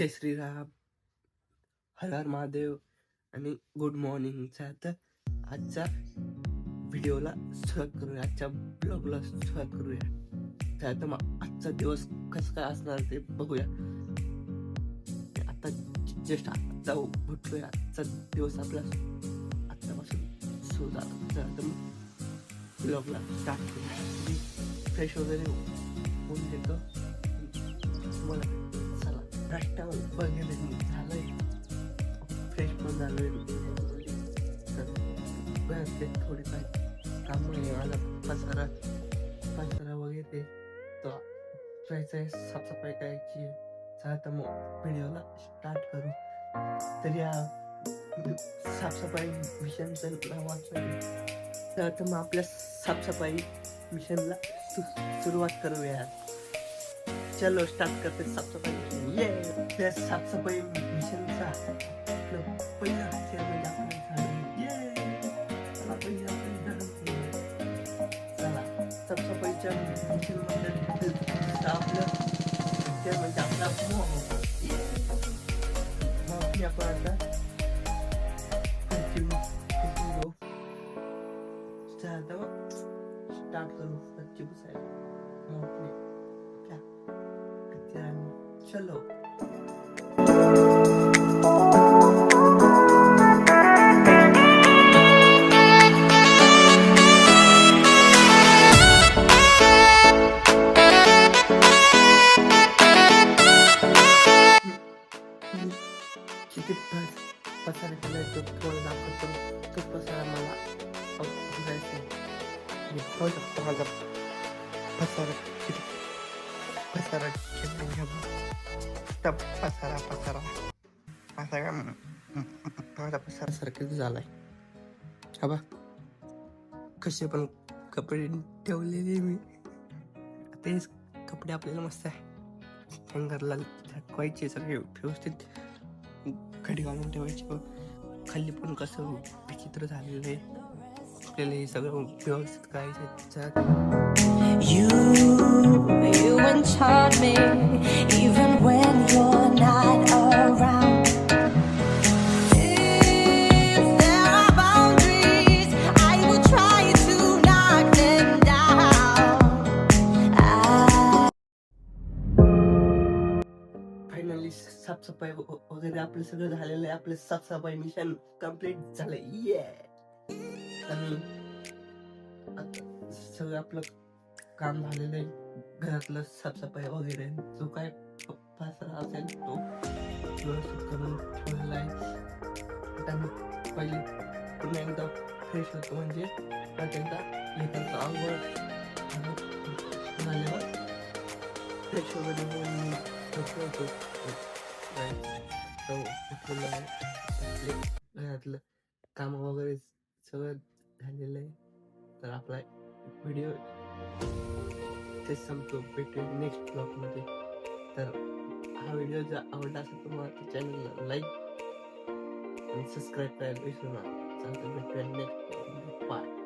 जय श्रीराम, हर हर महादेव आणि गुड मॉर्निंगचा. तर आजचा व्हिडिओला सुरुवात करूया, आजच्या ब्लॉगला सुरुवात करूया. तर मग आजचा दिवस कसं काय असणार ते बघूया. आता जस्ट आता उठलोय, आजचा दिवस आपला आत्तापासून सुरू झाला. तर मग ब्लॉगला स्टार्ट करूया. फ्रेश वगैरे होऊन देतो तुम्हाला. चला, नाश्ता वगैरे झालंय, फ्रेश पण झालोय. तर थोडी काय काम आहे, मला पसारा वगैरे तो करायचं आहे, साफसफाई करायची आहे. तर मग व्हिडिओला स्टार्ट करू. तर या साफसफाई मिशनचं नाव वाचलं. तर मग आपल्या साफसफाई मिशनला सुरुवात करूया. चलो स्टार्ट करते साफसफाई. त्या साफसफाई मिशनचा पहिला हत्यार म्हणजे आपण चला साफसफाईच्या मिशन मध्ये आपलं हत्यार म्हणजे आपला मग आपण आता स्टार्ट करू फरची पुसायला. चलो किती पसारा केला तो थोडं दाखवतो. तो पसारा मला बघू शकतो. माझा पसारा किती पसारा पसारा माझा पसारा सारखं झालाय. हा बा कसे पण कपडे ठेवलेले मी. तेच कपडे आपल्याला मस्त आहे हँगरला टाकवायचे, सगळे व्यवस्थित घडी घालून ठेवायचे. खाली पण कसं विचित्र झालेलं आहे, आपल्याला हे सगळं व्यवस्थित करायचं. You enchant me even when you're not around. If there are boundaries, I will try to knock them down. Finally साफसफाई वगैरे आपलं सगळं झालेलं आहे. आपलं साफसफाई मिशन कम्प्लीट झालंय. आणि आता सगळं आपलं काम झालेलं आहे. घरातलं साफसफाई वगैरे जो काय पसारा असेल तो व्यवस्थित करून ठेवलेला आहे. आता मी पहिले पुन्हा एकदा फ्रेश होतो, म्हणजे एकदा येतात आंघोळ झाल्यावर फ्रेश वगैरे होऊन होतो. घरातलं काम वगैरे सगळं झालेलं आहे. तर आपला व्हिडिओ ते संपतो. भेटूया नेक्स्ट ब्लॉगमध्ये. तर हा व्हिडिओ जर आवडला असेल तर मला चॅनलला लाईक आणि सबस्क्राईब करायला विसरू नका. चालतं, भेटूया नेक्स्ट ब्लॉगमध्ये. बाय.